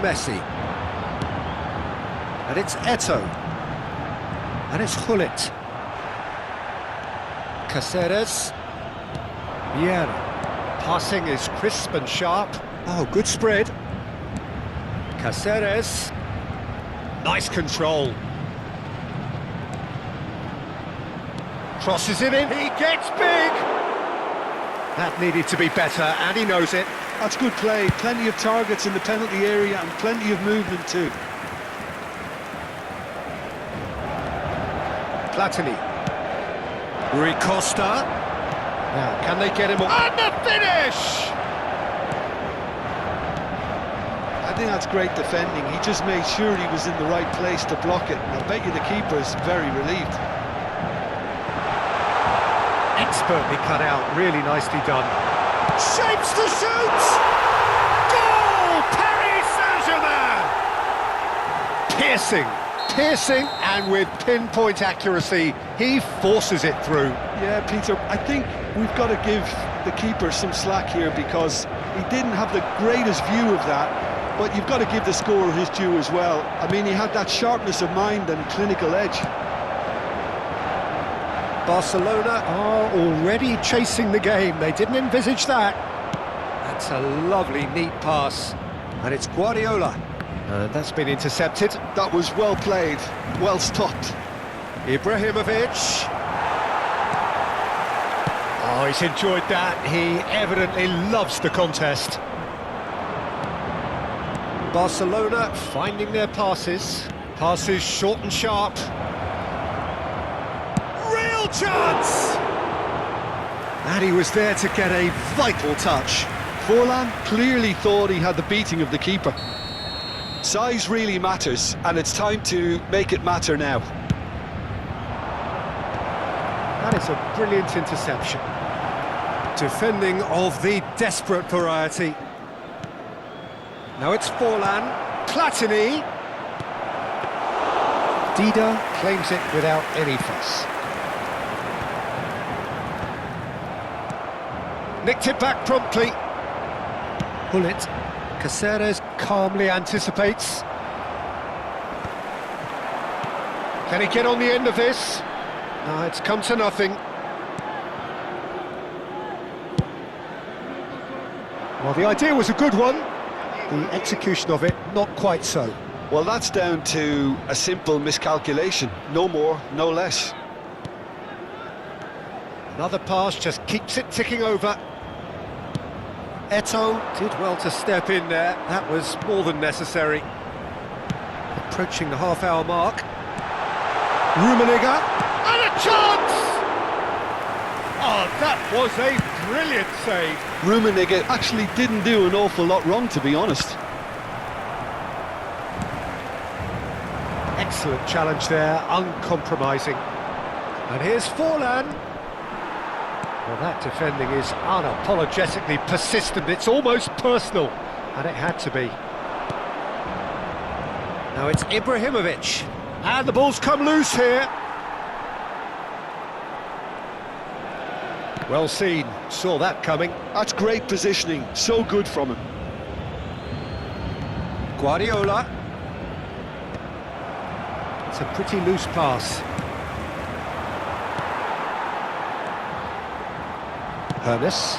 Messi. And it's Eto'o. And it's Gullit. Caceres. Vieira. Passing is crisp and sharp. Oh, good spread. Caceres. Nice control. Crosses it in. He gets big. That needed to be better, and he knows it. That's good play. Plenty of targets in the penalty area and plenty of movement too. Platini. Rui Costa. Now, can they get him on? And the finish! I think that's great defending. He just made sure he was in the right place to block it. I bet you the keeper's very relieved. Expertly cut out, really nicely done. Shapes to shoot! Goal! Paris Saint-Germain! Piercing, and with pinpoint accuracy, he forces it through. Yeah, Peter, I think we've got to give the keeper some slack here because he didn't have the greatest view of that, but you've got to give the scorer his due as well. I mean, he had that sharpness of mind and clinical edge. Barcelona are already chasing the game. They didn't envisage that. That's a lovely, neat pass. And it's Guardiola. And that's been intercepted. That was well played, well stopped. Ibrahimovic. Oh, he's enjoyed that. He evidently loves the contest. Barcelona finding their passes. Passes short and sharp. Real chance! And he was there to get a vital touch. Forlan clearly thought he had the beating of the keeper. Size really matters, and it's time to make it matter now. That is a brilliant interception. Defending of the desperate variety. Now it's Forlan. Platini. Dida claims it without any fuss. Nicked it back promptly. Gullit. Caceres calmly anticipates. Can he get on the end of this? No, it's come to nothing. Well, the idea was a good one. The execution of it, not quite so. Well, that's down to a simple miscalculation. No more, no less. Another pass just keeps it ticking over. Eto'o did well to step in there. That was more than necessary. Approaching the half-hour mark. Rummenigge. And a chance! Oh, that was a brilliant save. Rummenigge actually didn't do an awful lot wrong, to be honest. Excellent challenge there, uncompromising. And here's Forlan. Well, that defending is unapologetically persistent. It's almost personal, and it had to be. Now it's Ibrahimovic, and the ball's come loose here. Well seen, saw that coming. That's great positioning, so good from him. Guardiola. It's a pretty loose pass. Hermes.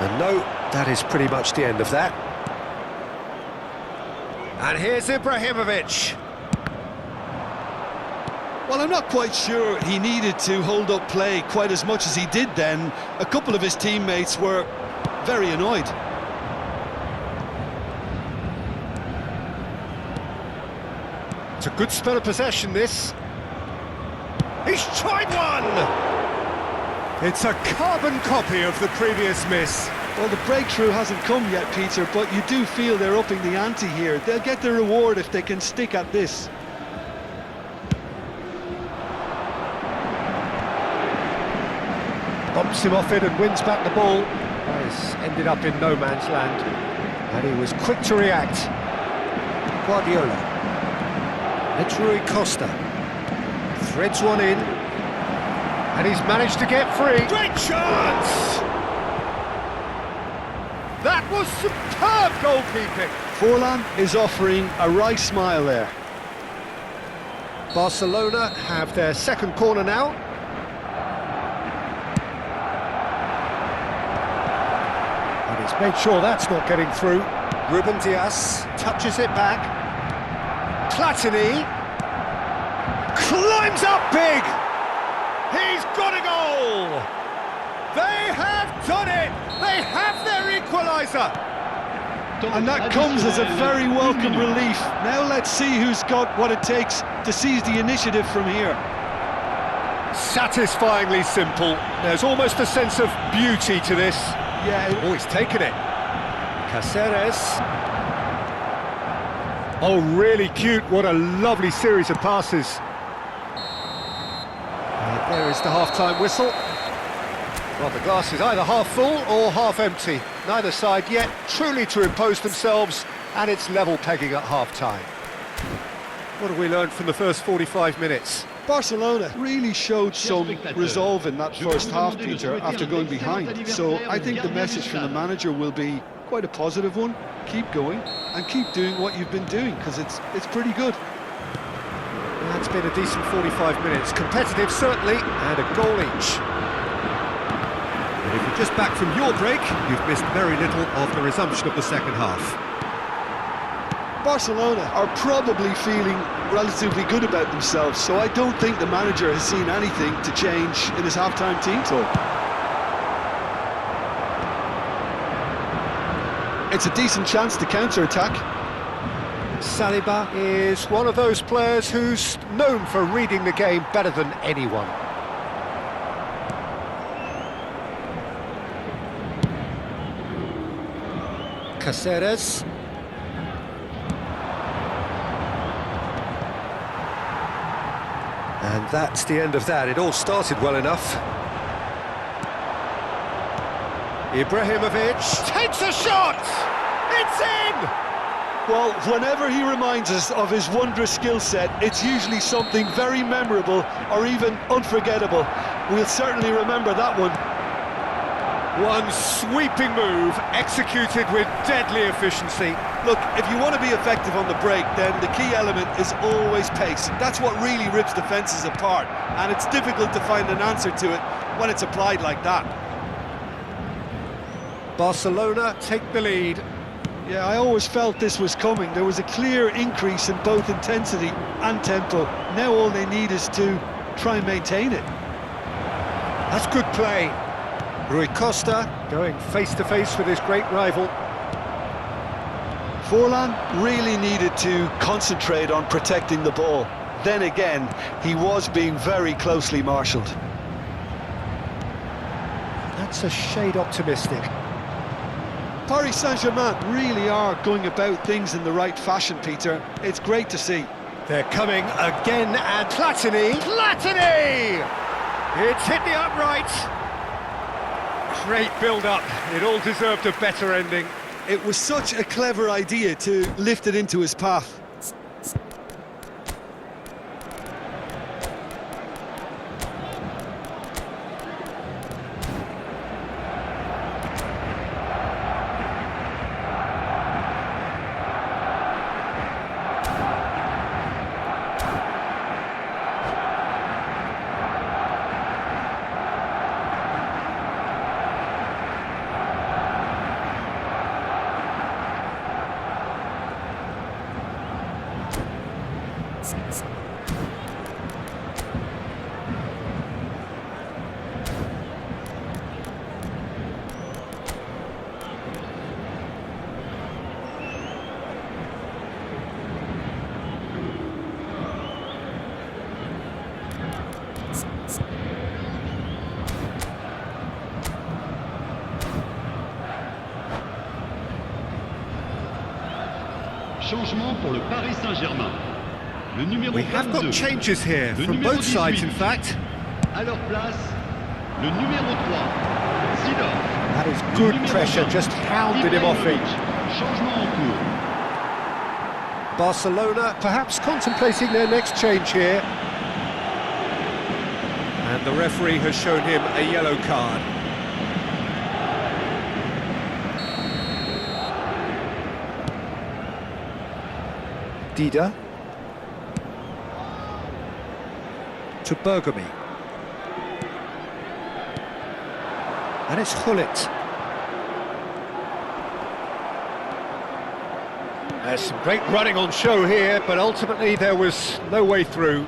And no, that is pretty much the end of that. And here's Ibrahimovic. Well, I'm not quite sure he needed to hold up play quite as much as he did then. A couple of his teammates were very annoyed. It's a good spell of possession, this. He's tried one! It's a carbon copy of the previous miss. Well, the breakthrough hasn't come yet, Peter, but you do feel they're upping the ante here. They'll get the reward if they can stick at this. Bumps him off it and wins back the ball. He's ended up in no man's land. And he was quick to react. Guardiola. It's Rui Costa. Threads one in. And he's managed to get free. Great chance! That was superb goalkeeping. Forlan is offering a right smile there. Barcelona have their second corner now. And he's made sure that's not getting through. Ruben Dias touches it back. Platini climbs up big. He's got a goal. They have done it. They have their equaliser. And that comes as a very welcome relief. Now let's see who's got what it takes to seize the initiative from here. Satisfyingly simple. There's almost a sense of beauty to this. Yeah. Oh, he's taken it. Caceres. Oh, really cute. What a lovely series of passes. And there is the half-time whistle. Well, the glass is either half full or half empty. Neither side yet truly to impose themselves, and it's level pegging at half-time. What have we learned from the first 45 minutes? Barcelona really showed some resolve in that first half, Peter, after going behind. So I think the message from the manager will be quite a positive one. Keep going and keep doing what you've been doing, because it's pretty good. That's been a decent 45 minutes. Competitive, certainly, and a goal each. And if you're just back from your break, you've missed very little of the resumption of the second half. Barcelona are probably feeling relatively good about themselves, so I don't think the manager has seen anything to change in his half-time team talk. It's a decent chance to counter-attack. Saliba is one of those players who's known for reading the game better than anyone. Caceres. And that's the end of that. It all started well enough. Ibrahimovic takes a shot! It's in! Well, whenever he reminds us of his wondrous skill set, it's usually something very memorable or even unforgettable. We'll certainly remember that one. One sweeping move, executed with deadly efficiency. Look, if you want to be effective on the break, then the key element is always pace. That's what really rips defences apart, and it's difficult to find an answer to it when it's applied like that. Barcelona take the lead. Yeah, I always felt this was coming. There was a clear increase in both intensity and tempo. Now all they need is to try and maintain it. That's good play. Rui Costa going face-to-face with his great rival. Forlan really needed to concentrate on protecting the ball. Then again, he was being very closely marshalled. That's a shade optimistic. Paris Saint-Germain really are going about things in the right fashion, Peter. It's great to see. They're coming again, and Platini! Platini! It's hit the upright. Great build-up. It all deserved a better ending. It was such a clever idea to lift it into his path. Changement pour le Paris Saint-Germain. Le numéro We have 22. got changes here Le from numéro both sides, in 18. fact. À leur place, le numéro 3, Zidane. That is Le good numéro pressure, 20, just hounded him off it. Ibrahimovic. Changement en cours. Barcelona perhaps contemplating their next change here. And the referee has shown him a yellow card. Dida. To Bergamy. And it's Gullit. There's some great running on show here, but ultimately there was no way through.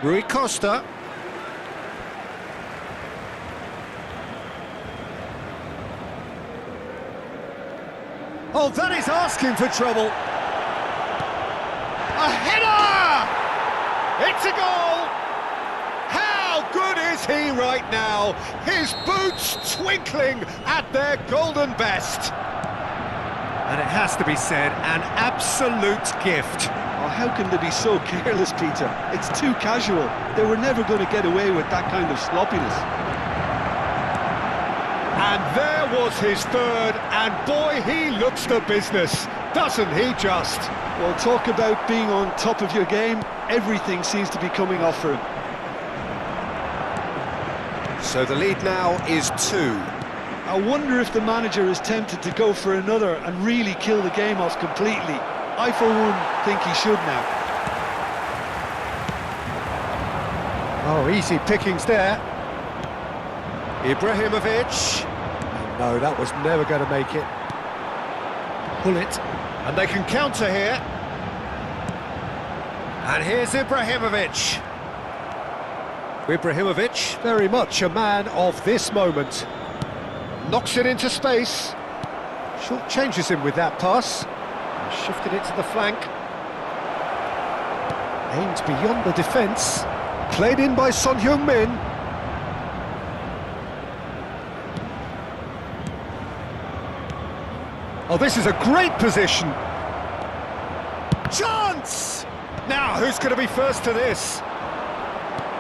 Rui Costa. Oh, that is asking for trouble. A header! It's a goal! How good is he right now? His boots twinkling at their golden best. And it has to be said, an absolute gift. Oh, how can they be so careless, Peter? It's too casual. They were never going to get away with that kind of sloppiness. And there was his third, and boy, he looks the business, doesn't he just? Well, talk about being on top of your game. Everything seems to be coming off for him. So the lead now is 2. I wonder if the manager is tempted to go for another and really kill the game off completely. I, for one, think he should now. Oh, easy pickings there. Ibrahimovic. No, that was never going to make it. Pull it. And they can counter here. And here's Ibrahimovic. Ibrahimovic, very much a man of this moment. Knocks it into space. Short changes him with that pass. Shifted it to the flank. Aimed beyond the defence. Played in by Son Heung-min. Oh, this is a great position. Chance! Now, who's going to be first to this?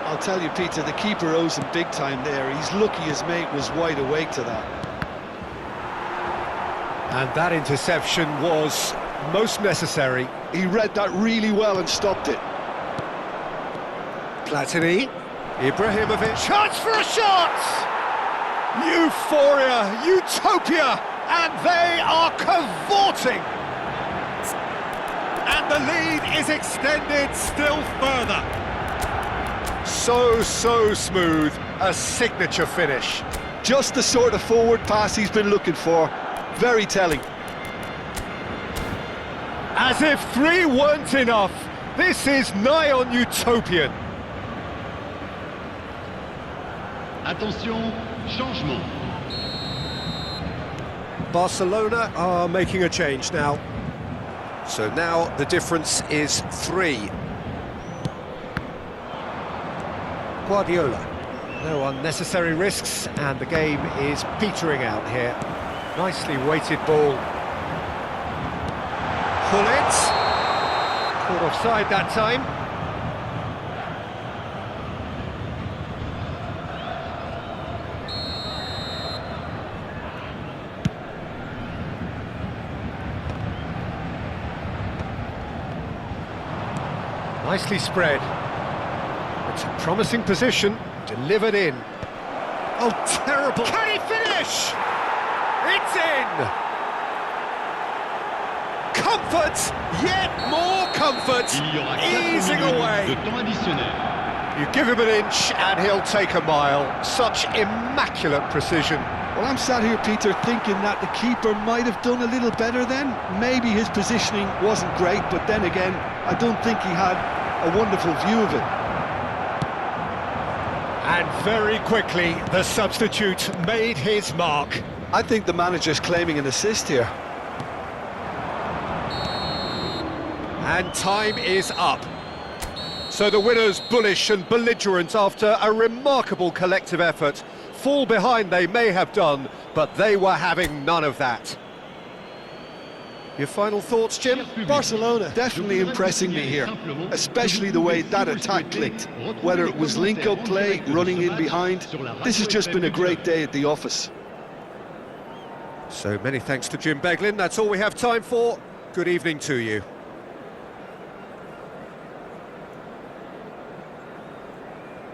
I'll tell you, Peter, the keeper owes him big time there. He's lucky his mate was wide awake to that. And that interception was most necessary. He read that really well and stopped it. Platini. Ibrahimovic. Chance for a shot! Euphoria, utopia, and they are cavorting. And the lead is extended still further. So smooth, a signature finish. Just the sort of forward pass he's been looking for. Very telling. As if 3 weren't enough, this is nigh on utopian. Attention, changement. Barcelona are making a change now. So now the difference is 3. Guardiola. No unnecessary risks, and the game is petering out here. Nicely weighted ball. Pull it. Caught offside that time. Nicely spread. It's a promising position, delivered in. Oh, terrible! Can he finish? It's in! Comfort, yet more comfort, Il y aura 4 easing minutes away. de temps additionnel. You give him an inch and he'll take a mile. Such immaculate precision. Well, I'm sat here, Peter, thinking that the keeper might have done a little better then. Maybe his positioning wasn't great, but then again, I don't think he had a wonderful view of it. And very quickly, the substitute made his mark. I think the manager's claiming an assist here. And time is up. So the winners, bullish and belligerent after a remarkable collective effort. Fall behind they may have done, but they were having none of that. Your final thoughts, Jim? Barcelona definitely impressing me here, especially the way that attack clicked. Whether it was link-up play, running in behind, this has just been a great day at the office. So many thanks to Jim Beglin. That's all we have time for. Good evening to you.